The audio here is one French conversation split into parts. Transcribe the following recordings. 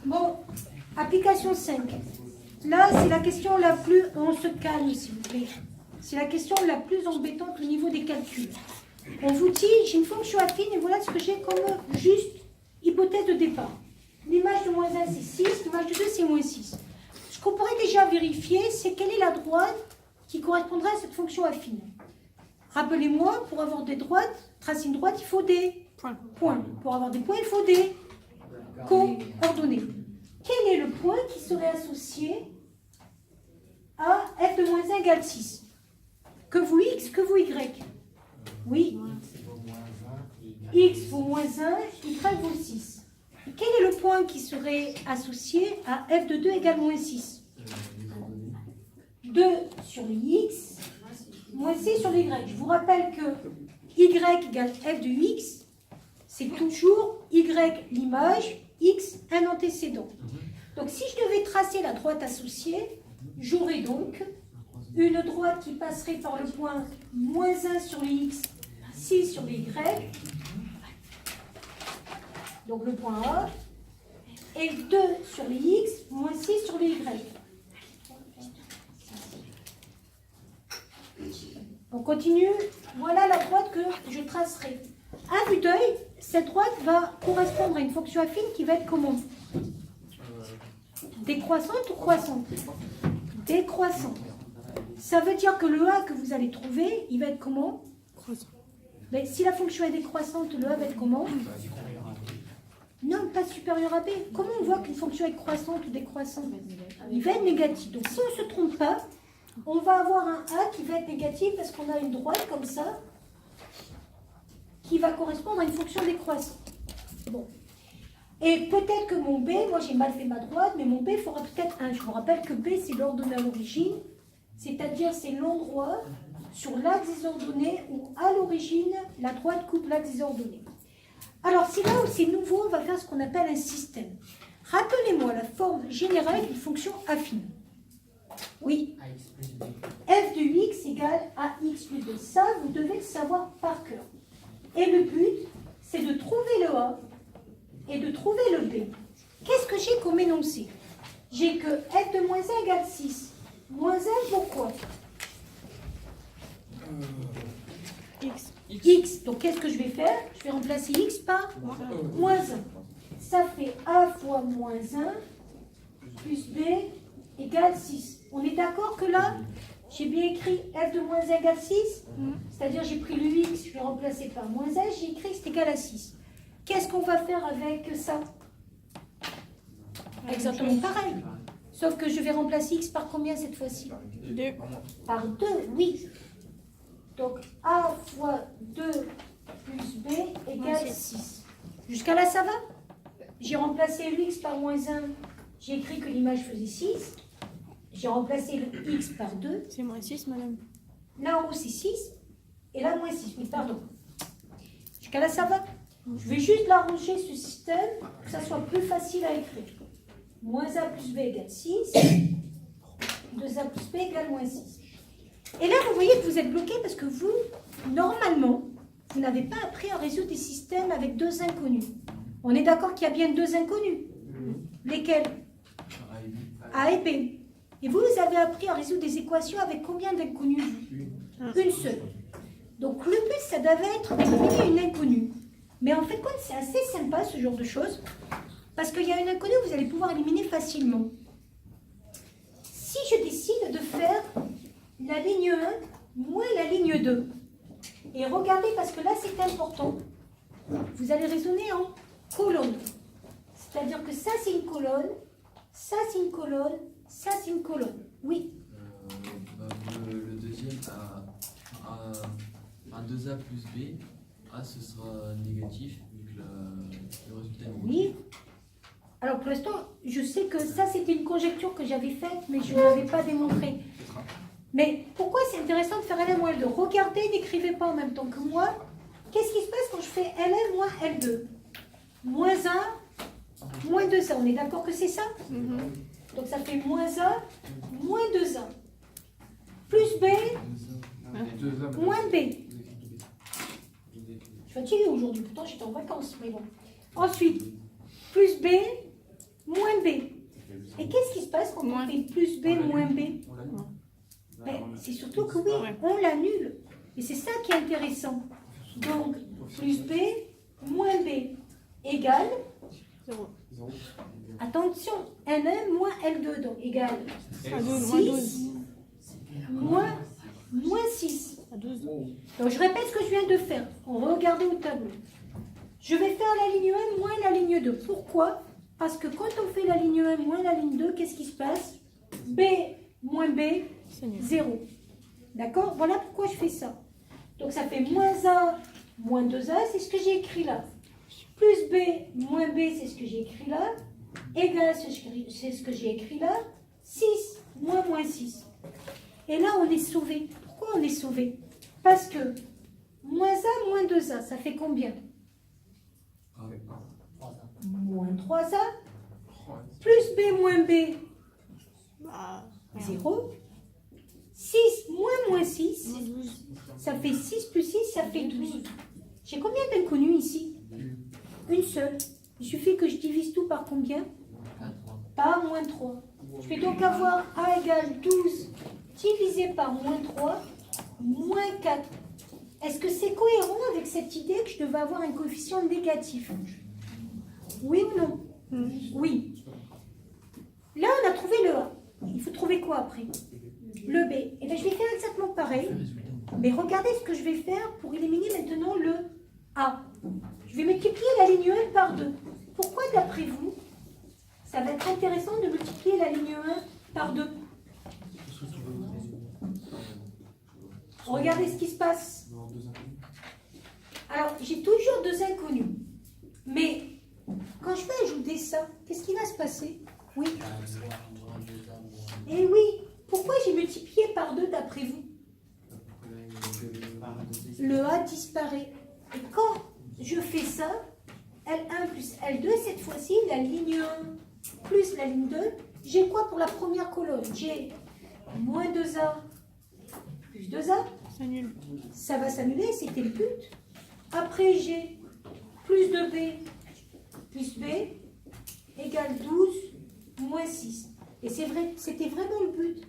Bon, application 5. Là, c'est la question la plus... On se calme, s'il vous plaît. C'est la question la plus embêtante au niveau des calculs. On vous dit, j'ai une fonction affine et voilà ce que j'ai comme juste hypothèse de départ. L'image de moins 1, c'est 6. L'image de 2, c'est moins 6. Ce qu'on pourrait déjà vérifier, c'est quelle est la droite qui correspondrait à cette fonction affine. Rappelez-moi, pour avoir des droites, tracer une droite, il faut des points. Pour avoir des points, il faut des coordonnées. Quel est le point qui serait associé à f de moins 1 égale 6? Que vous x, que vous y? Oui. X vaut moins 1, y vaut 6. Et quel est le point qui serait associé à f de 2 égale moins 6? 2 sur les x, moins 6 sur les y. Je vous rappelle que y égale f de x, c'est toujours y l'image, x un antécédent. Donc si je devais tracer la droite associée, j'aurais donc une droite qui passerait par le point moins 1 sur les x, 6 sur les y, donc le point A, et 2 sur les x, moins 6 sur les y. On continue. Voilà la droite que je tracerai. À vue d'œil, cette droite va correspondre à une fonction affine qui va être comment? Décroissante ou croissante? Décroissante. Ça veut dire que le A que vous allez trouver, il va être comment? Croissant. Mais si la fonction est décroissante, le A va être comment? Non, pas supérieur à B. Comment on voit qu'une fonction est croissante ou décroissante? Il va être négatif. Donc si on ne se trompe pas, on va avoir un A qui va être négatif parce qu'on a une droite comme ça qui va correspondre à une fonction décroissante. Bon. Et peut-être que mon B, moi j'ai mal fait ma droite, mais mon B fera peut-être 1. Je vous rappelle que B c'est l'ordonnée à l'origine, c'est-à-dire c'est l'endroit sur l'axe des ordonnées où à l'origine la droite coupe l'axe des ordonnées. Alors c'est là où c'est nouveau, on va faire ce qu'on appelle un système. Rappelez-moi la forme générale d'une fonction affine. Oui. F de x égale ax plus b. Ça, vous devez le savoir par cœur. Et le but, c'est de trouver le A et de trouver le B. Qu'est-ce que j'ai comme énoncé? J'ai que f de moins 1 égale 6. Moins 1, pourquoi? X. Donc, qu'est-ce que je vais faire? Je vais remplacer x par moins 1. Ça fait a fois moins 1 plus b égale 6. On est d'accord que là, j'ai bien écrit f de moins 1 égale 6? C'est-à-dire, j'ai pris le x, je l'ai remplacé par moins 1, j'ai écrit c'est égal à 6. Qu'est-ce qu'on va faire avec ça? Exactement pareil. Sauf que je vais remplacer x par combien cette fois-ci? 2. Par 2, oui. Donc, a fois 2 plus b égale 6. Jusqu'à là, ça va? J'ai remplacé le x par moins 1. J'ai écrit que l'image faisait 6. J'ai remplacé le x par 2. C'est moins 6, madame. Là, en haut, c'est 6. Et là, moins 6. Oui, pardon. Jusqu'à là, ça va? Je vais juste l'arranger, ce système, pour que ça soit plus facile à écrire. Moins a plus b égale 6. 2a plus b égale moins 6. Et là, vous voyez que vous êtes bloqué parce que vous, normalement, vous n'avez pas appris à résoudre des systèmes avec deux inconnus. On est d'accord qu'il y a bien deux inconnus. Lesquels? A et B. Et vous, vous avez appris à résoudre des équations avec combien d'inconnus? Une seule. Donc le but, ça devait être d'éliminer une inconnue. Mais en fait, c'est assez sympa ce genre de choses. Parce qu'il y a une inconnue que vous allez pouvoir éliminer facilement. Si je décide de faire la ligne 1 moins la ligne 2. Et regardez, parce que là, c'est important. Vous allez raisonner en colonne. C'est-à-dire que ça, c'est une colonne. Ça, c'est une colonne. Ça, c'est une colonne. Oui. Le deuxième, à 2a plus b, a ce sera négatif, vu que le résultat est négatif. Oui. Alors pour l'instant, je sais que ça, c'était une conjecture que j'avais faite, mais je ne l'avais pas démontrée. Mais pourquoi c'est intéressant de faire L1 moins L2? Regardez, n'écrivez pas en même temps que moi. Qu'est-ce qui se passe quand je fais L1 moins L2? Moins 1, moins 2a. On est d'accord que c'est ça? Donc ça fait moins a, moins 2a. Plus b, moins b. Je suis fatiguée aujourd'hui, pourtant j'étais en vacances, mais bon. Ensuite, plus b, moins moins. fait plus B moins B. On l'annule. Ben, c'est surtout que oui, on l'annule. Et c'est ça qui est intéressant. Donc, plus B moins B égale, 0. attention, N1 moins L2, donc égale À 12, moins 12. 6 moins 6. À 12. Donc, je répète ce que je viens de faire. Regardez au tableau. Je vais faire la ligne 1 moins la ligne 2. Pourquoi? Parce que quand on fait la ligne 1 moins la ligne 2, qu'est-ce qui se passe? B moins B, C'est nul. 0. D'accord? Voilà pourquoi je fais ça. Donc ça fait moins A moins 2A, c'est ce que j'ai écrit là. Plus B moins B, c'est ce que j'ai écrit là. Égal, c'est ce que j'ai écrit là. 6 moins 6. Et là, on est sauvé. Pourquoi on est sauvé? Parce que moins A moins 2A, ça fait combien? Moins 3A. Plus B moins B, Bah, 0. 6 moins 6, moins 12. ça fait 6 plus 6, ça fait 12. J'ai combien d'inconnus ici? Une seule. Il suffit que je divise tout par combien? Par moins 3. Je vais donc avoir A égale 12 divisé par moins 3, moins 4. Est-ce que c'est cohérent avec cette idée que je devais avoir un coefficient négatif? Oui ou non? Oui. Là, on a trouvé le A. Il faut trouver quoi après? Le B. Et bien, je vais faire exactement pareil. Mais regardez ce que je vais faire pour éliminer maintenant le A. Je vais multiplier la ligne 1 par 2. Pourquoi, d'après vous, ça va être intéressant de multiplier la ligne 1 par 2? Regardez ce qui se passe. Alors, j'ai toujours deux inconnus. Mais quand je vais ajouter ça, qu'est-ce qui va se passer? Oui. Eh oui. Pourquoi j'ai multiplié par 2 d'après vous? Le A disparaît. Et quand je fais ça, L1 plus L2, cette fois-ci, la ligne 1 plus la ligne 2, j'ai quoi pour la première colonne? J'ai moins 2A plus 2A. C'est nul. Ça va s'annuler, c'était le but. Après, j'ai plus 2B plus B égale 12 moins 6. Et c'est vrai, c'était vraiment le but.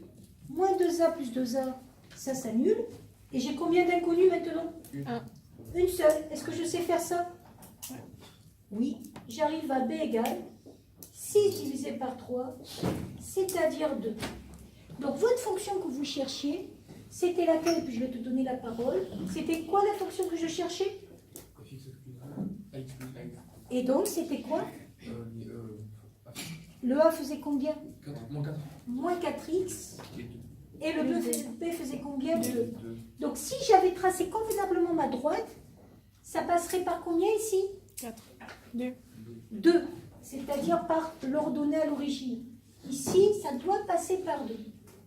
Moins 2A plus 2A, ça s'annule. Et j'ai combien d'inconnus maintenant? Une seule. Est-ce que je sais faire ça? Oui. J'arrive à B égale 6 divisé par 3, c'est-à-dire 2. Donc votre fonction que vous cherchiez, c'était laquelle? Puis je vais te donner la parole. C'était quoi la fonction que je cherchais? Et donc c'était quoi? Le A faisait combien? Moins 4x. Et le B faisait combien? 2. Donc si j'avais tracé convenablement ma droite, ça passerait par combien ici? 4. 2. 2. C'est-à-dire par l'ordonnée à l'origine. Ici, ça doit passer par 2.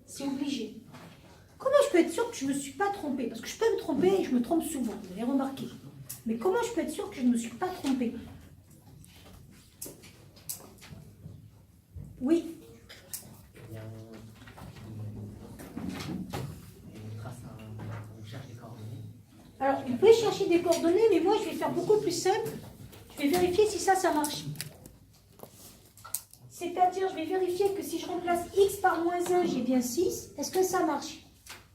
C'est obligé. Comment je peux être sûr que je ne me suis pas trompée? Parce que je peux me tromper et je me trompe souvent, vous avez remarqué. Mais comment je peux être sûr que je ne me suis pas trompée? Oui. Alors, il peut chercher des coordonnées, mais moi, je vais faire beaucoup plus simple. Je vais vérifier si ça marche. C'est-à-dire, je vais vérifier que si je remplace x par moins 1, j'ai bien 6. Est-ce que ça marche?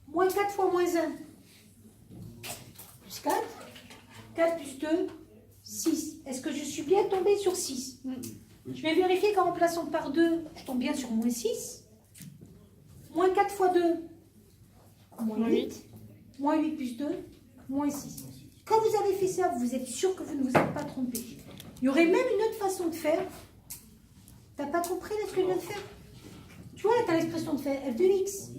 Moins 4 fois moins 1. Plus 4. 4 plus 2, 6. Est-ce que je suis bien tombée sur 6? Je vais vérifier qu'en remplaçant par 2, je tombe bien sur moins 6. Moins 4 fois 2, moins 8. Moins 8 plus 2, moins 6. Quand vous avez fait ça, vous êtes sûr que vous ne vous êtes pas trompé. Il y aurait même une autre façon de faire. Tu n'as pas compris ce que je viens de faire? Tu vois, là, tu as l'expression de faire f de x.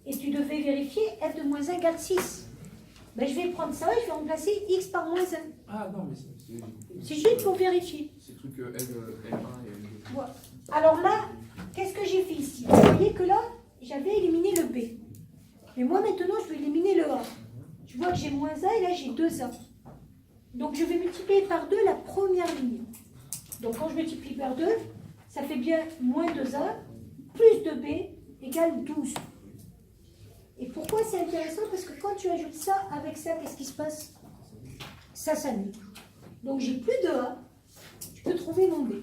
Et tu devais vérifier f de moins 1 égale 6. Ben, je vais prendre ça et je vais remplacer x par moins 1. Ah non, mais C'est juste pour vérifier. c'est le truc L1 et L2. Voilà. Alors là, qu'est-ce que j'ai fait ici? Vous voyez que là, j'avais éliminé le B. Mais moi, maintenant, je vais éliminer le A. Tu vois que j'ai moins A et là, j'ai 2A. Donc, je vais multiplier par 2 la première ligne. Donc, quand je multiplie par 2, ça fait bien moins 2A plus 2B égale 12. Et pourquoi c'est intéressant? Parce que quand tu ajoutes ça avec ça, qu'est-ce qui se passe? Ça s'annule. Donc, j'ai plus de A. Je peux trouver mon B.